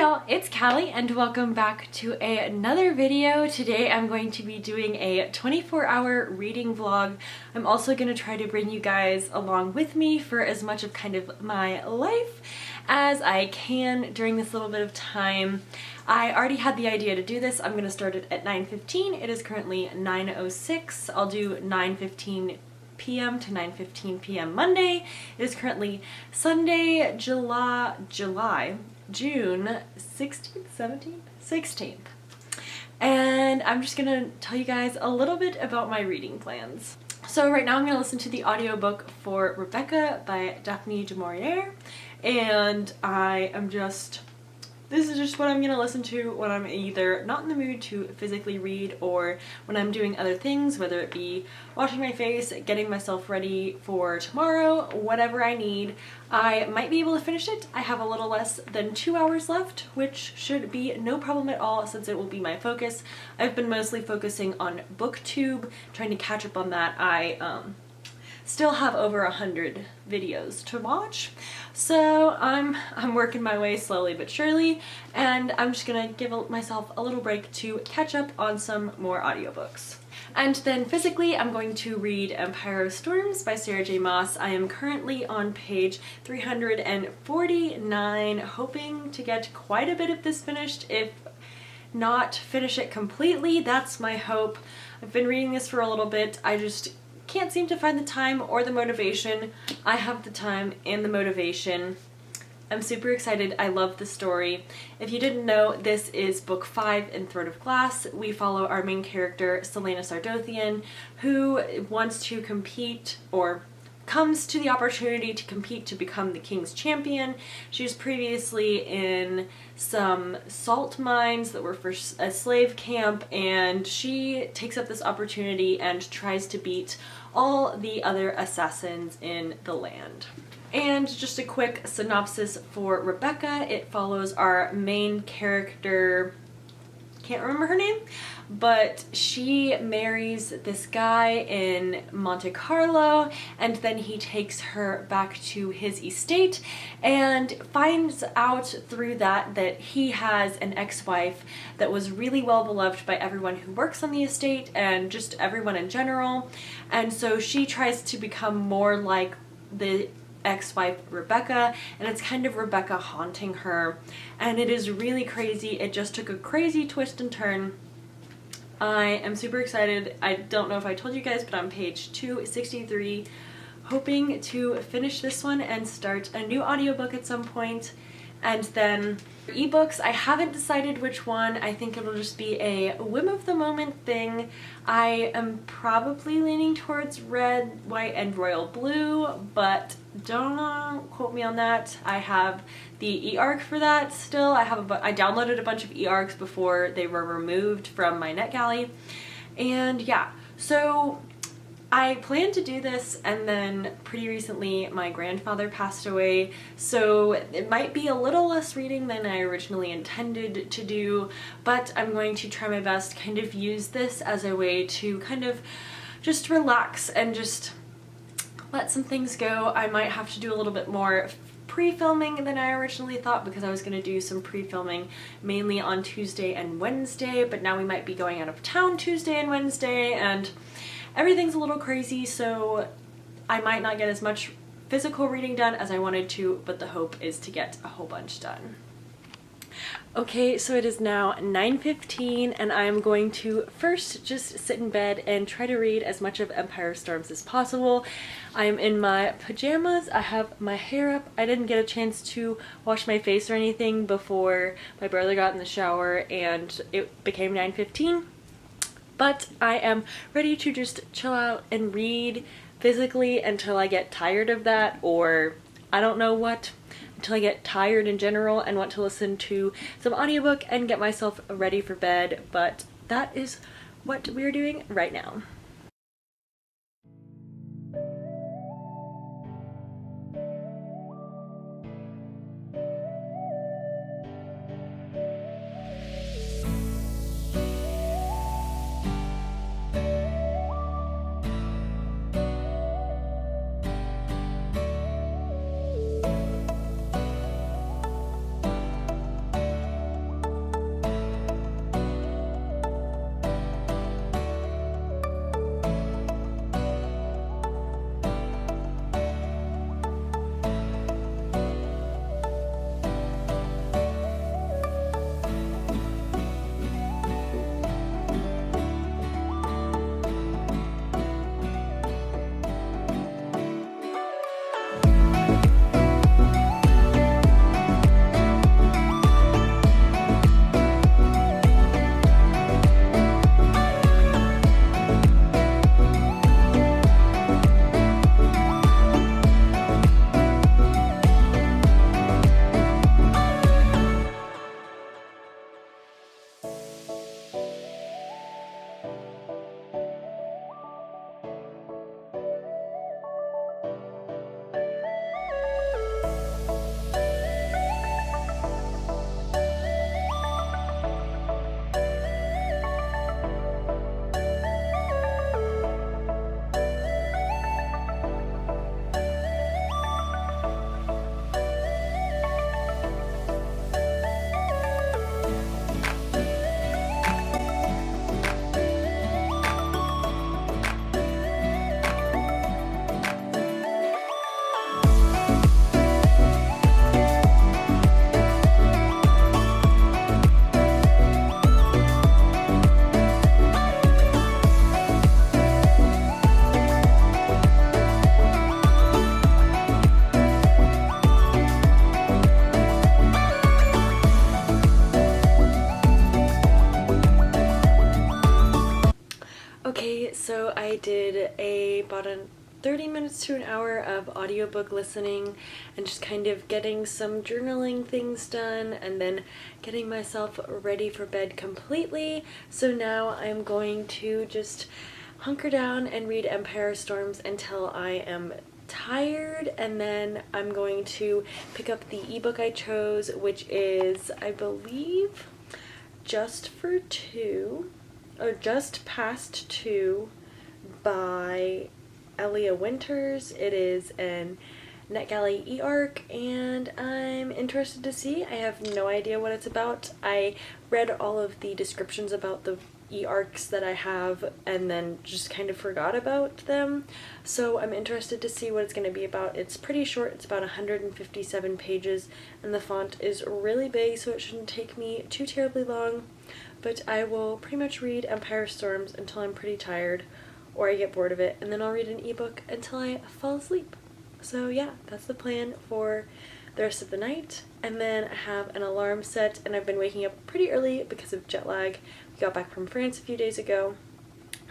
y'all, it's Callie and welcome back to another video. Today I'm going to be doing a 24-hour reading vlog. I'm also going to try to bring you guys along with me for as much of kind of my life as I can during this little bit of time. I already had the idea to do this. I'm going to start it at 9:15. It is currently 9:06. I'll do 9:15 p.m. to 9:15 p.m. Monday. It is currently Sunday, June 16th, 17th, 16th. And I'm just gonna tell you guys a little bit about my reading plans. So right now I'm gonna listen to the audiobook for Rebecca by Daphne du Maurier, and this is just what I'm gonna listen to when I'm either not in the mood to physically read or when I'm doing other things, whether it be washing my face, getting myself ready for tomorrow, whatever I need. I might be able to finish it. I have a little less than 2 hours left, which should be no problem at all since it will be my focus. I've been mostly focusing on BookTube, trying to catch up on that. I still have over 100 videos to watch, so I'm working my way slowly but surely, and I'm just gonna give myself a little break to catch up on some more audiobooks. And then physically, I'm going to read Empire of Storms by Sarah J. Maas. I am currently on page 349, hoping to get quite a bit of this finished. If not finish it completely, that's my hope. I've been reading this for a little bit. I just can't seem to find the time or the motivation. I have the time and the motivation. I'm super excited. I love the story. If you didn't know, this is book 5 in Throat of Glass. We follow our main character, Selena Sardothian, who wants to compete, or comes to the opportunity to compete to become the king's champion. She was previously in some salt mines that were for a slave camp, and she takes up this opportunity and tries to beat all the other assassins in the land. And just a quick synopsis for Rebecca. It follows our main character, can't remember her name, but she marries this guy in Monte Carlo, and then he takes her back to his estate and finds out through that he has an ex-wife that was really well beloved by everyone who works on the estate and just everyone in general. And so she tries to become more like the ex-wife Rebecca, and it's kind of Rebecca haunting her, and it is really crazy. It just took a crazy twist and turn. I am super excited. I don't know if I told you guys, but I'm page 263, hoping to finish this one and start a new audiobook at some point. And then ebooks, I haven't decided which one. I think it'll just be a whim of the moment thing. I am probably leaning towards red, white, and royal blue, but don't quote me on that. I have the e-arc for that still. I downloaded a bunch of e-arcs before they were removed from my NetGalley. And yeah, so I planned to do this, and then pretty recently my grandfather passed away, so it might be a little less reading than I originally intended to do, but I'm going to try my best, kind of use this as a way to kind of just relax and just let some things go. I might have to do a little bit more pre-filming than I originally thought, because I was going to do some pre-filming mainly on Tuesday and Wednesday, but now we might be going out of town Tuesday and Wednesday, and everything's a little crazy, so I might not get as much physical reading done as I wanted to, but the hope is to get a whole bunch done. Okay, so it is now 9:15, and I'm going to first just sit in bed and try to read as much of Empire of Storms as possible. I am in my pajamas. I have my hair up. I didn't get a chance to wash my face or anything before my brother got in the shower and it became 9:15. But I am ready to just chill out and read physically until I get tired of that, or I don't know what, until I get tired in general and want to listen to some audiobook and get myself ready for bed. But that is what we're doing right now. so I did about 30 minutes to an hour of audiobook listening and just kind of getting some journaling things done and then getting myself ready for bed completely. So now I'm going to just hunker down and read Empire Storms until I am tired, and then I'm going to pick up the ebook I chose, which is, I believe, Just Past Two by Elia Winters. It is an NetGalley e-arc, and I'm interested to see. I have no idea what it's about. I read all of the descriptions about the e-arcs that I have and then just kind of forgot about them, so I'm interested to see what it's going to be about. It's pretty short. It's about 157 pages, and the font is really big, so it shouldn't take me too terribly long, but I will pretty much read Empire Storms until I'm pretty tired or I get bored of it, and then I'll read an ebook until I fall asleep. So yeah, that's the plan for the rest of the night. And then I have an alarm set, and I've been waking up pretty early because of jet lag. We got back from France a few days ago,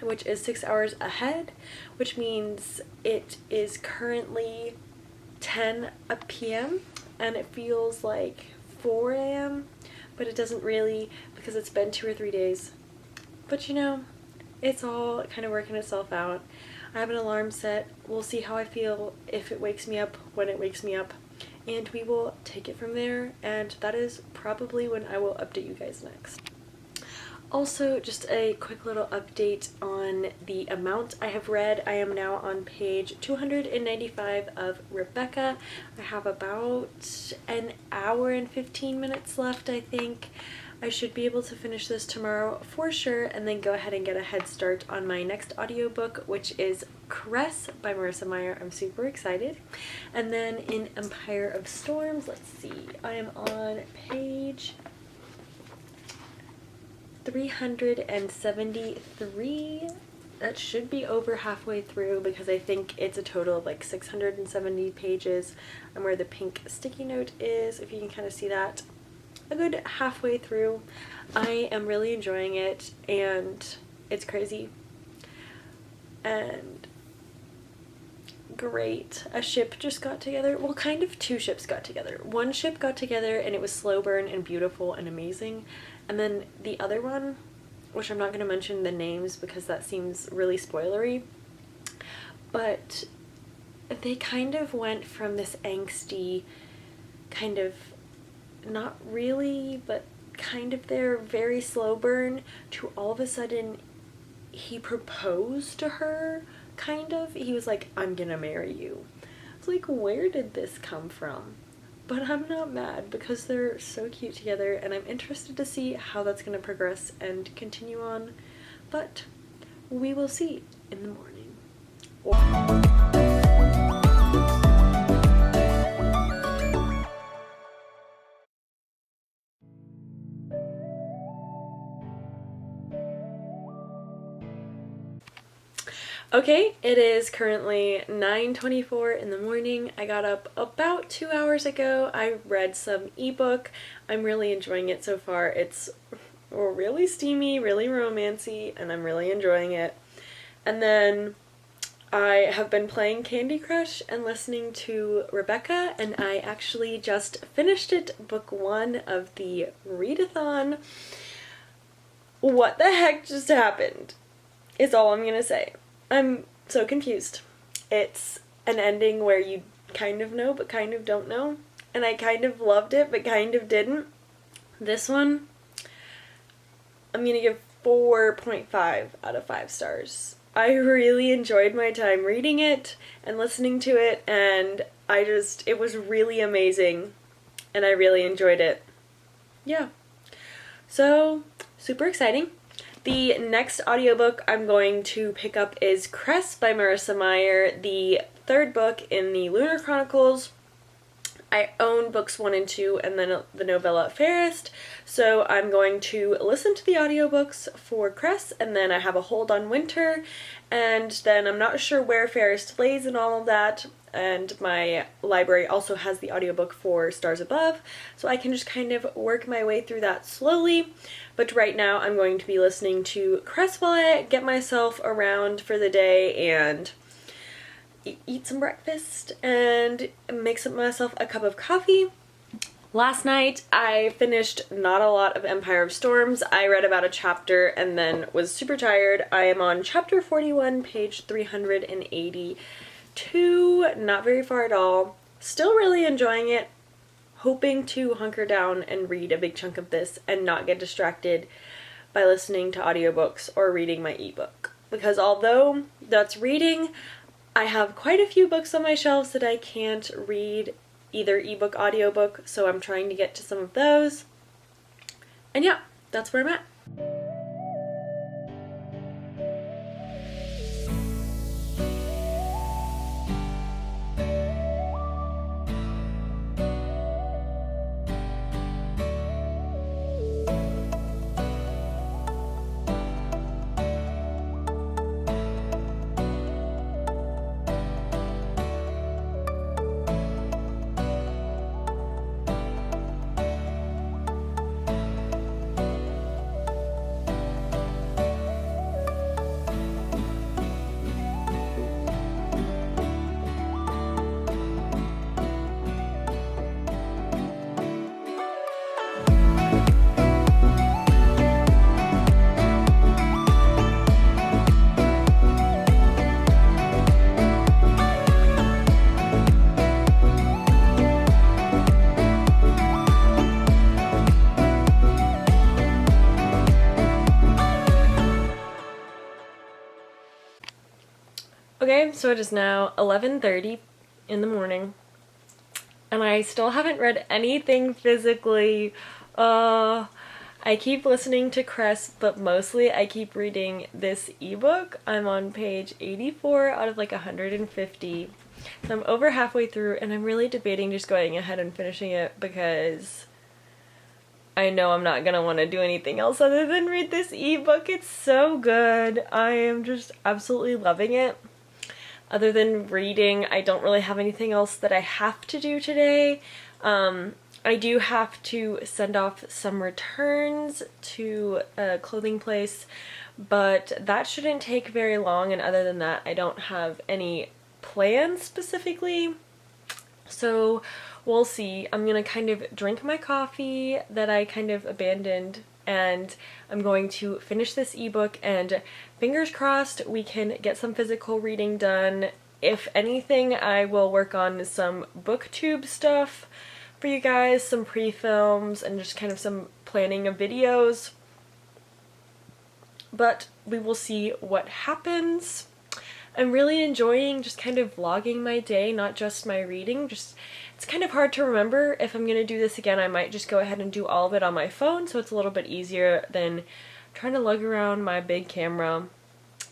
which is 6 hours ahead, which means it is currently 10 p.m. and it feels like 4 a.m., but it doesn't really, because it's been 2 or 3 days. But you know, it's all kind of working itself out. I have an alarm set. We'll see how I feel, if it wakes me up, when it wakes me up, and we will take it from there, and that is probably when I will update you guys next. Also, just a quick little update on the amount I have read. I am now on page 295 of Rebecca. I have about an hour and 15 minutes left, I think. I should be able to finish this tomorrow for sure, and then go ahead and get a head start on my next audiobook, which is Cress by Marissa Meyer. I'm super excited. And then in Empire of Storms, let's see, I am on page 373. That should be over halfway through, because I think it's a total of like 670 pages. I'm where the pink sticky note is, if you can kind of see that. A good halfway through. I am really enjoying it, and it's crazy and great. A ship just got together. Well, kind of two ships got together. One ship got together and it was slow burn and beautiful and amazing, and then the other one, which I'm not going to mention the names because that seems really spoilery, but they kind of went from this angsty kind of, not really, but kind of their very slow burn, to all of a sudden he proposed to her, kind of. He was like, "I'm gonna marry you." I was like, where did this come from? But I'm not mad, because they're so cute together, and I'm interested to see how that's gonna progress and continue on, but we will see in the morning. Okay, it is currently 9:24 in the morning. I got up about 2 hours ago. I read some ebook. I'm really enjoying it so far. It's really steamy, really romancy, and I'm really enjoying it. And then I have been playing Candy Crush and listening to Rebecca, and I actually just finished it, book 1 of the readathon. What the heck just happened is all I'm gonna say. I'm so confused. It's an ending where you kind of know but kind of don't know, and I kind of loved it but kind of didn't. This one, I'm gonna give 4.5 out of 5 stars. I really enjoyed my time reading it and listening to it, and it was really amazing, and I really enjoyed it. Yeah. So, super exciting. The next audiobook I'm going to pick up is Cress by Marissa Meyer, the 3rd book in the Lunar Chronicles. I own books 1 and 2 and then the novella Fairest, so I'm going to listen to the audiobooks for Cress, and then I have a hold on Winter, and then I'm not sure where Fairest lays in all of that, and my library also has the audiobook for Stars Above, so I can just kind of work my way through that slowly. But right now I'm going to be listening to Cress while I get myself around for the day and eat some breakfast and make myself a cup of coffee. Last night I finished not a lot of Empire of Storms. I read about a chapter and then was super tired. I am on chapter 41, page 382. Not very far at all. Still really enjoying it. Hoping to hunker down and read a big chunk of this and not get distracted by listening to audiobooks or reading my ebook. Because although that's reading, I have quite a few books on my shelves that I can't read either ebook, audiobook, so I'm trying to get to some of those. And yeah, that's where I'm at. Okay, so it is now 11:30 in the morning, and I still haven't read anything physically. I keep listening to Cress, but mostly I keep reading this ebook. I'm on page 84 out of like 150. So I'm over halfway through, and I'm really debating just going ahead and finishing it because I know I'm not gonna want to do anything else other than read this ebook. It's so good. I am just absolutely loving it. Other than reading, I don't really have anything else that I have to do today. I do have to send off some returns to a clothing place, but that shouldn't take very long, and other than that, I don't have any plans specifically. So we'll see. I'm gonna kind of drink my coffee that I kind of abandoned, and I'm going to finish this ebook, and fingers crossed we can get some physical reading done. If anything, I will work on some booktube stuff for you guys, some pre-films, and just kind of some planning of videos. But we will see what happens. I'm really enjoying just kind of vlogging my day, not just my reading. It's kind of hard to remember. If I'm gonna do this again, I might just go ahead and do all of it on my phone, so it's a little bit easier than trying to lug around my big camera.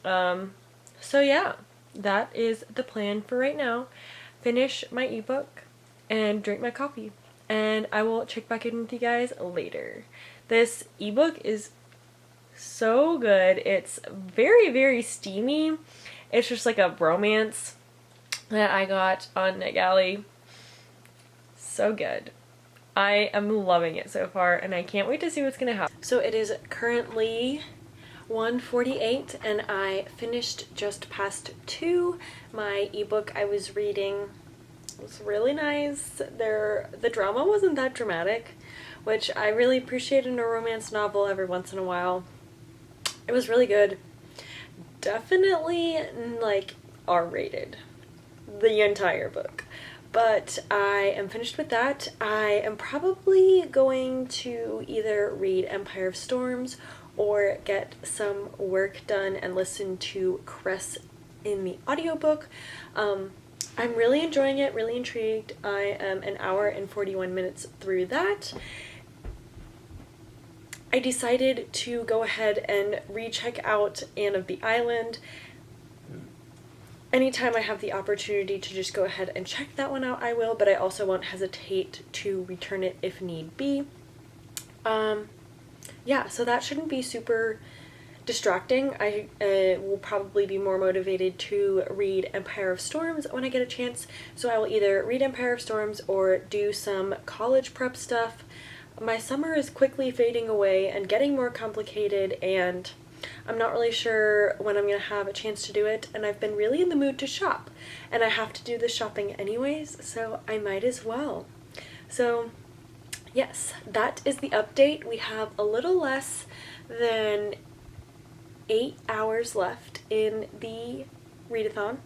So yeah, that is the plan for right now. Finish my ebook and drink my coffee, and I will check back in with you guys later. This ebook is so good. It's very, very steamy. It's just like a romance that I got on NetGalley. So good. I am loving it so far, and I can't wait to see what's gonna happen. So it is currently 1:48, and I finished just past 2. My ebook I was reading was really nice. The drama wasn't that dramatic, which I really appreciate in a romance novel every once in a while. It was really good. Definitely like R-rated, the entire book. But I am finished with that. I am probably going to either read Empire of Storms or get some work done and listen to Cress in the audiobook. I'm really enjoying it, really intrigued. I am an hour and 41 minutes through that. I decided to go ahead and recheck out Anne of the Island. anytime I have the opportunity to just go ahead and check that one out, I will, but I also won't hesitate to return it if need be. Yeah, so that shouldn't be super distracting. I will probably be more motivated to read Empire of Storms when I get a chance, so I will either read Empire of Storms or do some college prep stuff. My summer is quickly fading away and getting more complicated, and I'm not really sure when I'm going to have a chance to do it, and I've been really in the mood to shop, and I have to do the shopping anyways, so I might as well. So yes, that is the update. We have a little less than 8 hours left in the readathon,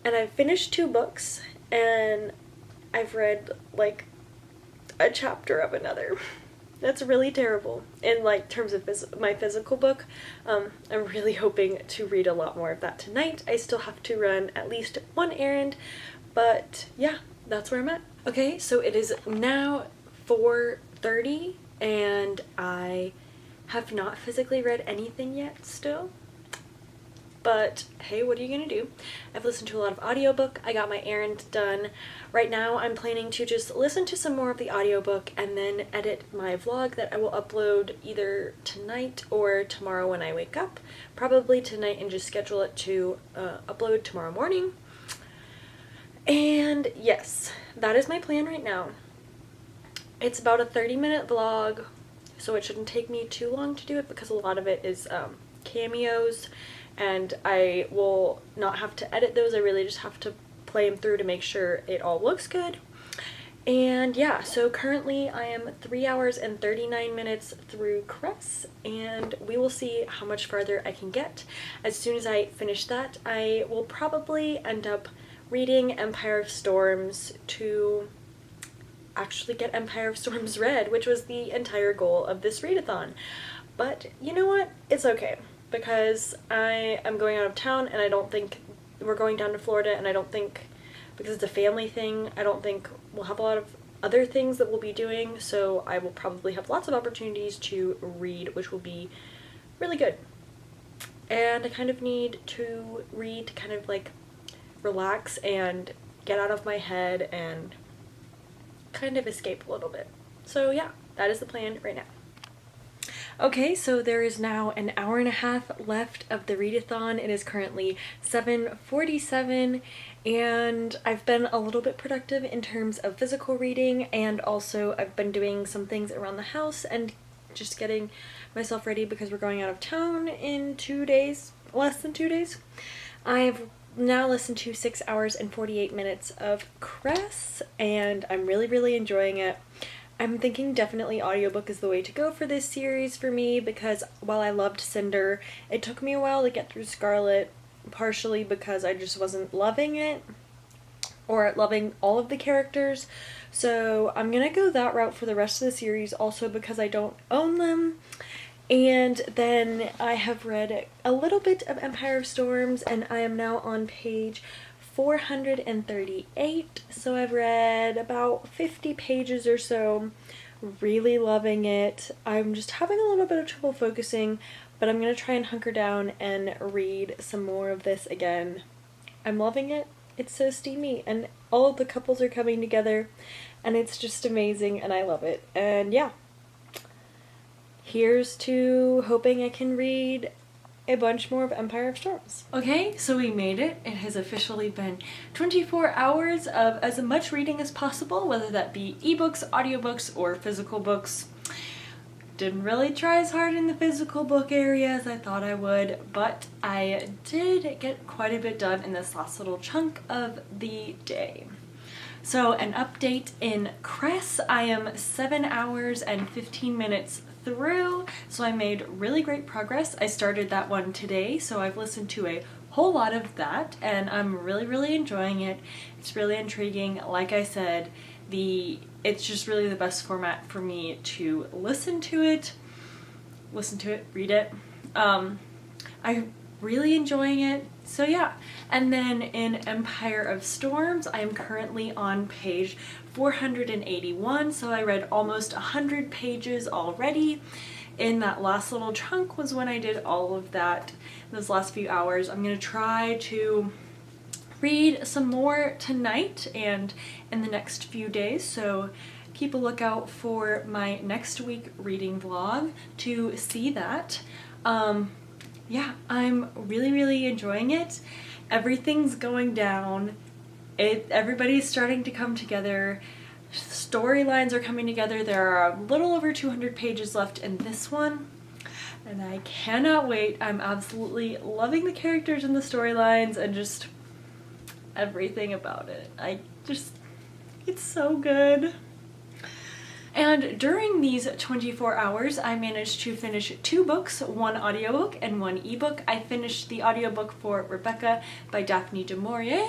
and I've finished 2 books, and I've read like a chapter of another. That's really terrible in like terms of my physical book. I'm really hoping to read a lot more of that tonight. I still have to run at least one errand, but yeah, that's where I'm at. Okay, so it is now 4:30 and I have not physically read anything yet still. But hey, what are you gonna do? I've listened to a lot of audiobook. I got my errand done. Right now I'm planning to just listen to some more of the audiobook and then edit my vlog that I will upload either tonight or tomorrow when I wake up. Probably tonight, and just schedule it to upload tomorrow morning. And yes, that is my plan right now. It's about a 30-minute vlog, so it shouldn't take me too long to do it because a lot of it is cameos, and I will not have to edit those. I really just have to play them through to make sure it all looks good. And yeah, so currently I am 3 hours and 39 minutes through Cress, and we will see how much farther I can get. As soon as I finish that, I will probably end up reading Empire of Storms to actually get Empire of Storms read, which was the entire goal of this readathon. But you know what? It's okay, because I am going out of town, and I don't think we're going down to Florida, and I don't think, because it's a family thing, I don't think we'll have a lot of other things that we'll be doing, so I will probably have lots of opportunities to read, which will be really good. And I kind of need to read to kind of like relax and get out of my head and kind of escape a little bit. So yeah, that is the plan right now. Okay, so there is now an hour and a half left of the readathon. It is currently 7:47, and I've been a little bit productive in terms of physical reading, and also I've been doing some things around the house and just getting myself ready because we're going out of town in 2 days, less than 2 days. I've now listened to 6 hours and 48 minutes of Cress, and I'm really enjoying it. I'm thinking definitely audiobook is the way to go for this series for me, because while I loved Cinder, it took me a while to get through Scarlet, partially because I just wasn't loving it or loving all of the characters. So I'm gonna go that route for the rest of the series, also because I don't own them. And then I have read a little bit of Empire of Storms, and I am now on page 438, so I've read about 50 pages or so. Really loving it. I'm just having a little bit of trouble focusing, but I'm gonna try and hunker down and read some more of this again. I'm loving it. It's so steamy, and all of the couples are coming together, and it's just amazing, and I love it. And yeah, here's to hoping I can read a bunch more of Empire of Storms. Okay, so we made it. It has officially been 24 hours of as much reading as possible, whether that be ebooks, audiobooks, or physical books. Didn't really try as hard in the physical book area as I thought I would, but I did get quite a bit done in this last little chunk of the day. So an update in Cress, I am 7 hours and 15 minutes through, so I made really great progress. I started that one today, so I've listened to a whole lot of that, and I'm really enjoying it. It's really intriguing. Like I said, it's just really the best format for me to listen to it, read it. I really enjoying it. So yeah, and then in Empire of Storms, I am currently on page 481, so I read almost 100 pages already. In that last little chunk was when I did all of that, those last few hours. I'm going to try to read some more tonight and in the next few days, so keep a lookout for my next week reading vlog to see that. Yeah, I'm really enjoying it. Everything's going down. Everybody's starting to come together. Storylines are coming together. There are a little over 200 pages left in this one, and I cannot wait. I'm absolutely loving the characters and the storylines and just everything about it. It's so good. And during these 24 hours, I managed to finish 2 books, 1 audiobook and 1 ebook. I finished the audiobook for Rebecca by Daphne du Maurier,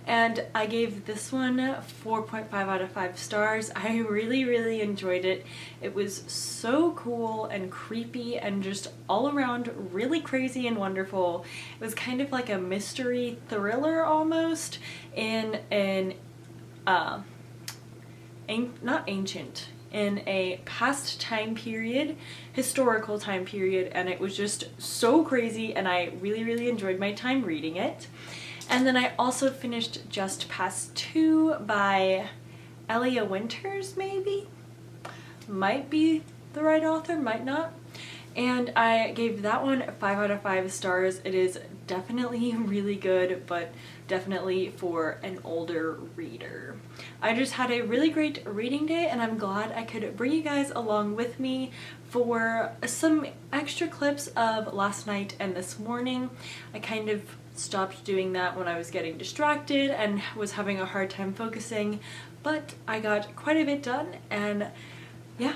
and I gave this one 4.5 out of 5 stars. I really enjoyed it. It was so cool and creepy and just all around really crazy and wonderful. It was kind of like a mystery thriller almost in an, not ancient, in a past time period, historical time period, and it was just so crazy, and I really enjoyed my time reading it. And then I also finished Just Past 2 by Elia Winters, maybe? Might be the right author, might not. And I gave that one 5 out of 5 stars. It is definitely really good, but definitely for an older reader. I just had a really great reading day, and I'm glad I could bring you guys along with me for some extra clips of last night and this morning. I kind of stopped doing that when I was getting distracted and was having a hard time focusing, but I got quite a bit done, and yeah.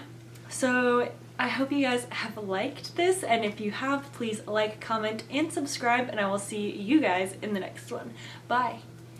So I hope you guys have liked this, and if you have, please like, comment, and subscribe, and I will see you guys in the next one. Bye!